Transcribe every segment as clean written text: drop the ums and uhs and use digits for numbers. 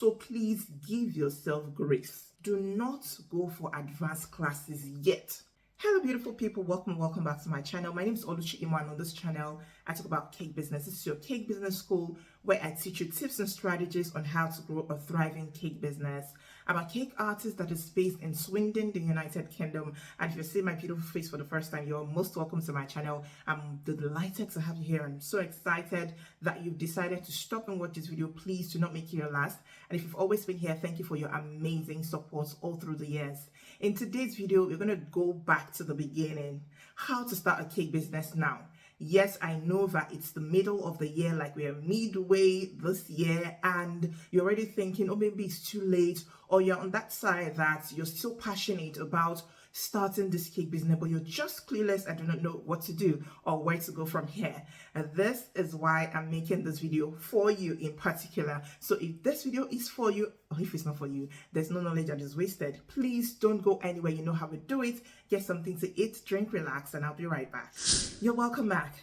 So please give yourself grace. Do not go for advanced classes yet. Hello beautiful people, welcome back to my channel. My name is Oluchi Imo, and on this channel I talk about cake business. This is your cake business school where I teach you tips and strategies on how to grow a thriving cake business. I'm a cake artist that is based in Swindon, the United Kingdom, and if you see my beautiful face for the first time, you're most welcome to my channel. I'm delighted to have you here. I'm so excited that you've decided to stop and watch this video. Please do not make it your last, and if you've always been here, thank you for your amazing support all through the years. In today's video, we're going to go back to the beginning, how to start a cake business now. Yes, I know that it's the middle of the year, like we're midway this year, and you're already thinking, oh, maybe it's too late, or you're on that side that you're still passionate about starting this cake business, but you're just clueless and do not know what to do or where to go from here. And this is why I'm making this video for you in particular. So if this video is for you, or if it's not for you, there's no knowledge that is wasted. Please don't go anywhere. You know how we do it. Get something to eat, drink, relax, and I'll be right back. You're welcome back.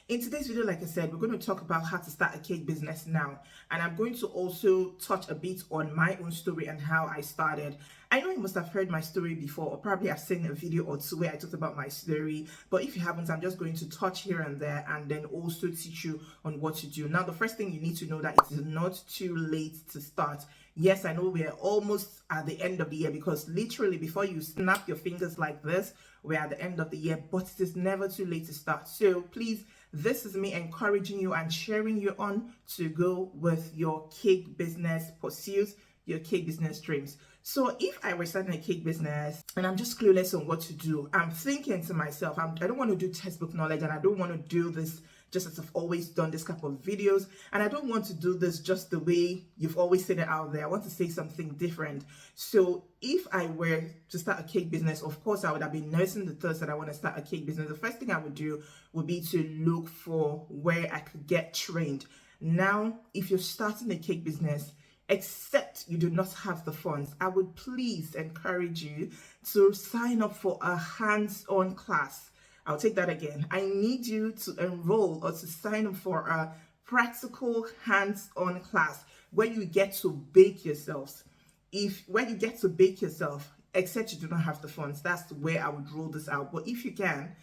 In today's video, like I said, we're going to talk about how to start a cake business now. And I'm going to also touch a bit on my own story and how I started. I know you must have heard my story before, or probably have seen a video or two where I talked about my story. But if you haven't, I'm just going to touch here and there and then also teach you on what to do. Now, the first thing you need to know that it is not too late to start. Yes, I know we're almost at the end of the year, because literally before you snap your fingers like this, we're at the end of the year, but it is never too late to start. So please, this is me encouraging you and cheering you on to go with your cake business pursuits, your cake business dreams. So if I were starting a cake business and I'm just clueless on what to do, I'm thinking to myself, I don't want to do textbook knowledge, and I don't want to do this just as I've always done this type of videos, and I don't want to do this just the way you've always seen it out there. I want to say something different. So if I were to start a cake business, of course I would have been nursing the thoughts that I want to start a cake business. The first thing I would do would be to look for where I could get trained. Now, if you're starting a cake business, except you do not have the funds, I would please encourage you to sign up for a hands-on class. I'll take that again. I need you to enroll or to sign up for a practical hands-on class where you get to bake yourselves. When you get to bake yourself, except you do not have the funds, that's where I would roll this out. But if you can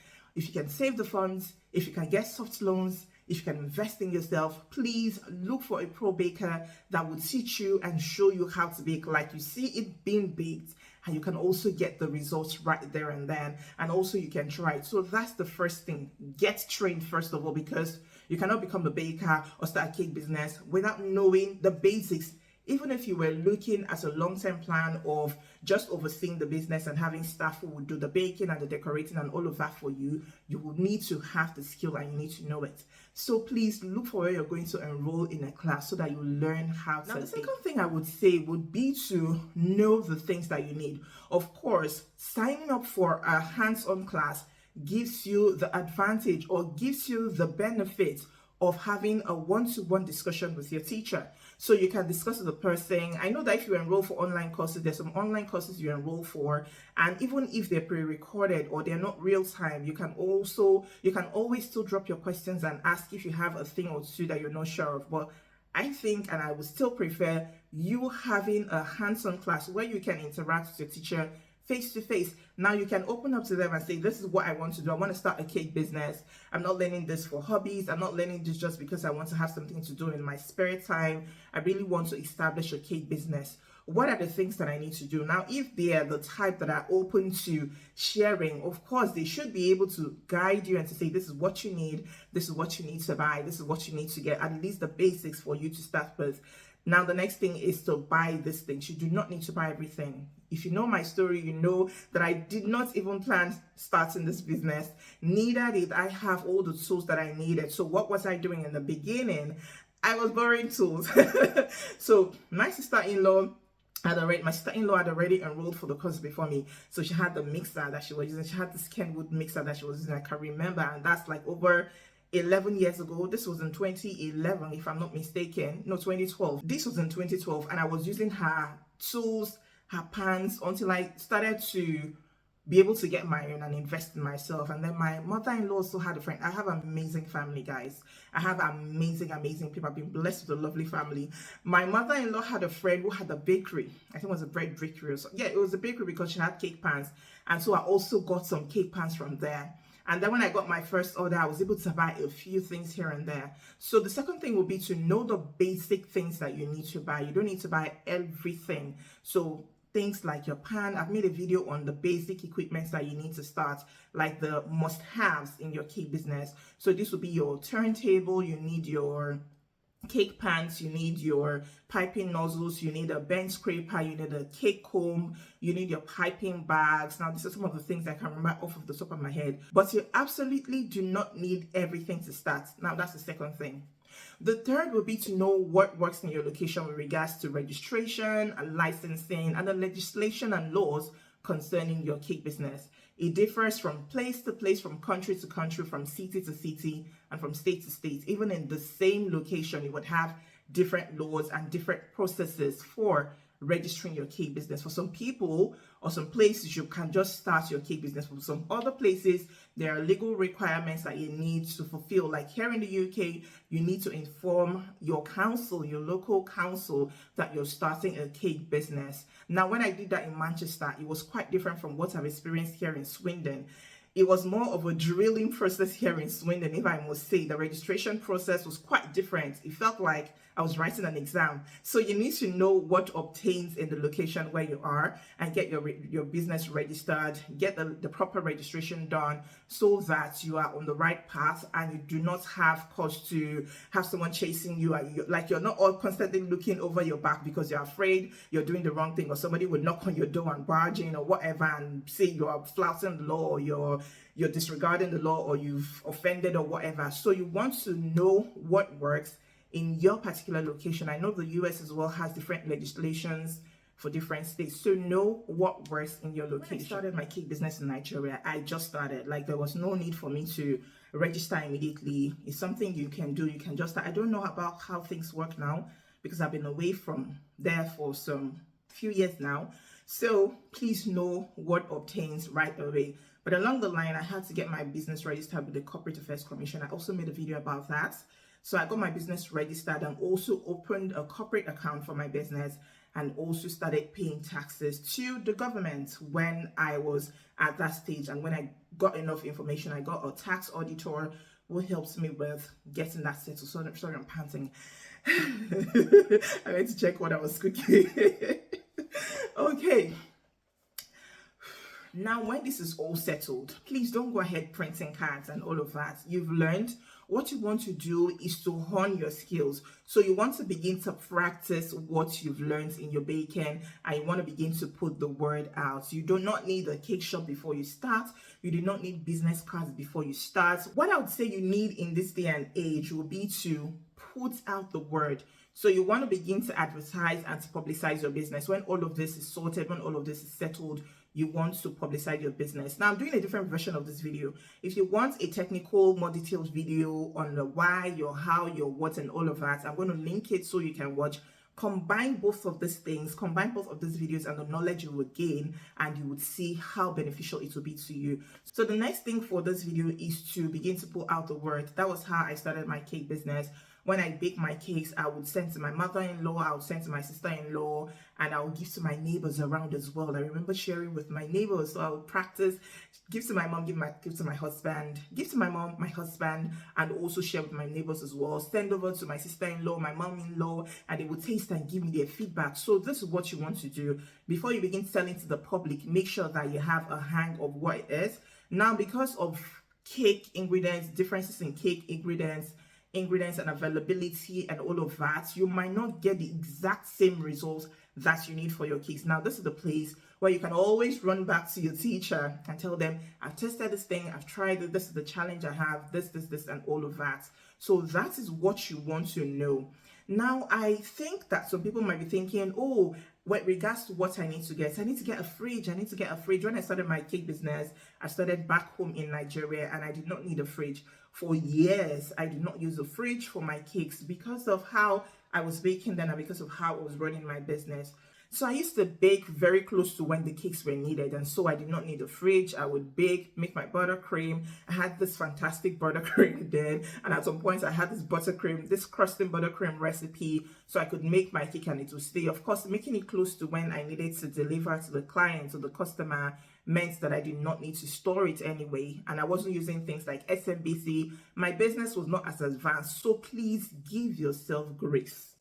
save the funds, if you can get soft loans, if you can invest in yourself, please look for a pro baker that will teach you and show you how to bake, like you see it being baked, and you can also get the results right there and then, and also you can try it. So that's the first thing. Get trained first of all, because you cannot become a baker or start a cake business without knowing the basics. Even if you were looking at a long-term plan of just overseeing the business and having staff who would do the baking and the decorating and all of that for you, you will need to have the skill and you need to know it. So please look for where you're going to enroll in a class so that you learn how to bake. Now, the second thing I would say would be to know the things that you need. Of course, signing up for a hands-on class gives you the advantage or gives you the benefit of having a one-to-one discussion with your teacher. So you can discuss with the person. I know that if you enroll for online courses, there's some online courses you enroll for, and even if they're pre-recorded or they're not real-time, you can always still drop your questions and ask if you have a thing or two that you're not sure of. But I think, and I would still prefer you having a hands-on class where you can interact with your teacher face to face. Now you can open up to them and say, this is what I want to do. I want to start a cake business. I'm not learning this for hobbies. I'm not learning this just because I want to have something to do in my spare time. I really want to establish a cake business. What are the things that I need to do? Now, if they are the type that are open to sharing, of course, they should be able to guide you and to say, this is what you need. This is what you need to buy. This is what you need to get, at least the basics for you to start with. Now, the next thing is to buy these things. You do not need to buy everything. If you know my story, you know that I did not even plan starting this business. Neither did I have all the tools that I needed. So what was I doing in the beginning? I was borrowing tools. So my sister-in-law had already enrolled for the course before me. So she had the mixer that she was using. She had this Kenwood mixer that she was using. I can remember. And that's like over 11 years ago. This was in 2011, if I'm not mistaken. No, 2012. This was in 2012, and I was using her tools, her pans, until I started to be able to get my own and invest in myself. And then my mother-in-law also had a friend. I have an amazing family, guys. I have amazing people. I've been blessed with a lovely family. My mother-in-law had a friend who had a bakery. I think it was a bread bakery or something. Yeah, it was a bakery because she had cake pans, and so I also got some cake pans from there. And then when I got my first order, I was able to buy a few things here and there. So the second thing would be to know the basic things that you need to buy. You don't need to buy everything. So things like your pan. I've made a video on the basic equipment that you need to start, like the must-haves in your cake business. So this will be your turntable. You need your cake pans, you need your piping nozzles, you need a bench scraper, you need a cake comb, you need your piping bags. Now, these are some of the things I can remember off of the top of my head, but you absolutely do not need everything to start. Now, that's the second thing. The third would be to know what works in your location with regards to registration and licensing and the legislation and laws concerning your cake business. It differs from place to place, from country to country, from city to city, and from state to state. Even in the same location, you would have different laws and different processes for registering your cake business. For some people or some places, you can just start your cake business. For some other places, there are legal requirements that you need to fulfill. Like here in the UK, you need to inform your council, your local council, that you're starting a cake business. Now, when I did that in Manchester, it was quite different from what I've experienced here in Swindon. It was more of a drilling process here in Swindon, if I must say. The registration process was quite different. It felt like I was writing an exam. So you need to know what obtains in the location where you are and get your business registered, get the proper registration done so that you are on the right path and you do not have cause to have someone chasing you. Like you're not all constantly looking over your back because you're afraid you're doing the wrong thing, or somebody will knock on your door and barge in or whatever and say you're flouting the law, or you're disregarding the law, or you've offended or whatever. So you want to know what works in your particular location. I know the US as well has different legislations for different states, so know what works in your location. When I started my cake business in Nigeria, I just started. Like, there was no need for me to register immediately. It's something you can do. You can just start. I don't know about how things work now because I've been away from there for some few years now. So please know what obtains right away. But along the line, I had to get my business registered with the Corporate Affairs Commission. I also made a video about that. So I got my business registered and also opened a corporate account for my business, and also started paying taxes to the government when I was at that stage. And when I got enough information, I got a tax auditor who helps me with getting that settled. So sorry, I'm panting. I went to check what I was cooking. Okay. Now, when this is all settled, please don't go ahead printing cards and all of that. You've learned. What you want to do is to hone your skills. So you want to begin to practice what you've learned in your baking, and you want to begin to put the word out. You do not need a cake shop before you start. You do not need business cards before you start. What I would say you need in this day and age will be to put out the word. So you want to begin to advertise and to publicize your business. When all of this is sorted, when all of this is settled, you want to publicize your business. Now, I'm doing a different version of this video. If you want a technical, more detailed video on the why, your how, your what, and all of that, I'm going to link it so you can watch. Combine both of these things, combine both of these videos and the knowledge you will gain, and you would see how beneficial it will be to you. So the next thing for this video is to begin to put out the word. That was how I started my cake business. When I bake my cakes, I would send to my mother-in-law, I would send to my sister-in-law, and I would give to my neighbors around as well. I remember sharing with my neighbors, so I would practice, give to my mom, give to my husband, give to my mom, my husband, and also share with my neighbors as well. Send over to my sister-in-law, my mom-in-law, and they would taste and give me their feedback. So this is what you want to do. Before you begin selling to the public, make sure that you have a hang of what it is. Now, because of cake ingredients, differences in cake ingredients and availability and all of that, you might not get the exact same results that you need for your cakes. Now, this is the place where you can always run back to your teacher and tell them, I've tested this thing, I've tried it, this is the challenge I have, this, and all of that. So that is what you want to know. Now, I think that some people might be thinking, oh, with regards to what I need to get a fridge. When I started my cake business, I started back home in Nigeria, and I did not need a fridge. For years, I did not use a fridge for my cakes because of how I was baking then and because of how I was running my business. So I used to bake very close to when the cakes were needed, and so I did not need a fridge. I would bake, make my buttercream. I had this fantastic buttercream then, and at some point I had this crusting buttercream recipe, so I could make my cake and it would stay. Of course, making it close to when I needed to deliver to the client or the customer meant that I did not need to store it anyway, and I wasn't using things like SMBC. My business was not as advanced, so please give yourself grace.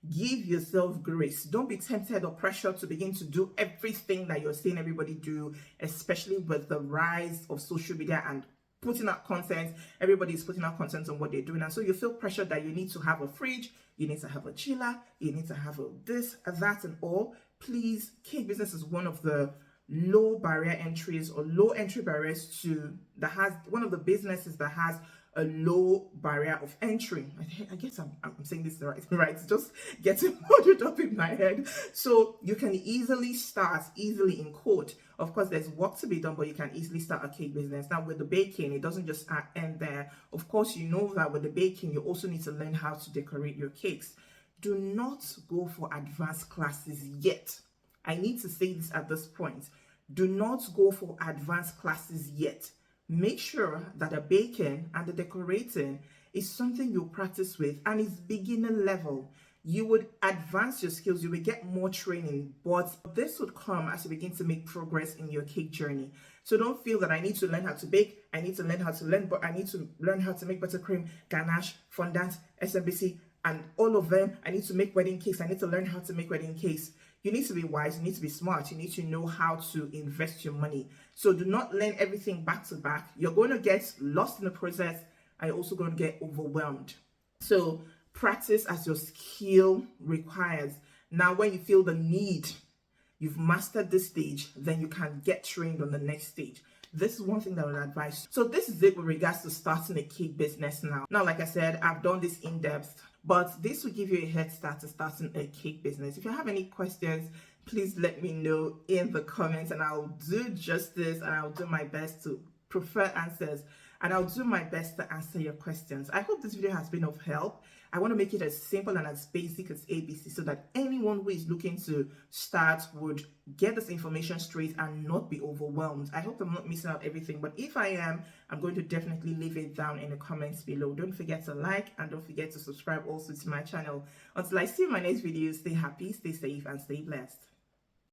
Give yourself grace. Don't be tempted or pressured to begin to do everything that you're seeing everybody do, especially with the rise of social media and putting out content. Everybody is putting out content on what they're doing, and so you feel pressured that you need to have a fridge, you need to have a chiller, you need to have a this, a that, and all. Please, cake business is one of the low barrier entries or low entry barriers to that has one of the businesses that has a low barrier of entry. I guess I'm saying this right. It's just getting muddled up in my head. So you can easily start, in quote. Of course, there's work to be done, but you can easily start a cake business. Now, with the baking, it doesn't just end there. Of course, you know that with the baking, you also need to learn how to decorate your cakes. Do not go for advanced classes yet. I need to say this at this point. Do not go for advanced classes yet. Make sure that the baking and the decorating is something you practice with and is beginner level. You would advance your skills, you will get more training, but this would come as you begin to make progress in your cake journey. So don't feel that I need to learn how to bake, I need to learn how to make buttercream, ganache, fondant, SMBC, and all of them. I need to make wedding cakes, I need to learn how to make wedding cakes. You need to be wise, you need to be smart, you need to know how to invest your money. So do not learn everything back to back. You're going to get lost in the process and you're also going to get overwhelmed. So practice as your skill requires. Now, when you feel the need, you've mastered this stage, then you can get trained on the next stage. This is one thing that I would advise. So this is it with regards to starting a cake business now. Now, like I said, I've done this in depth, but this will give you a head start to starting a cake business. If you have any questions, please let me know in the comments and I'll do justice and I'll do my best to prefer answers and I'll do my best to answer your questions. I hope this video has been of help. I want to make it as simple and as basic as ABC so that anyone who is looking to start would get this information straight and not be overwhelmed. I hope I'm not missing out everything, but if I am, I'm going to definitely leave it down in the comments below. Don't forget to like and don't forget to subscribe also to my channel. Until I see you in my next video, stay happy, stay safe, and stay blessed.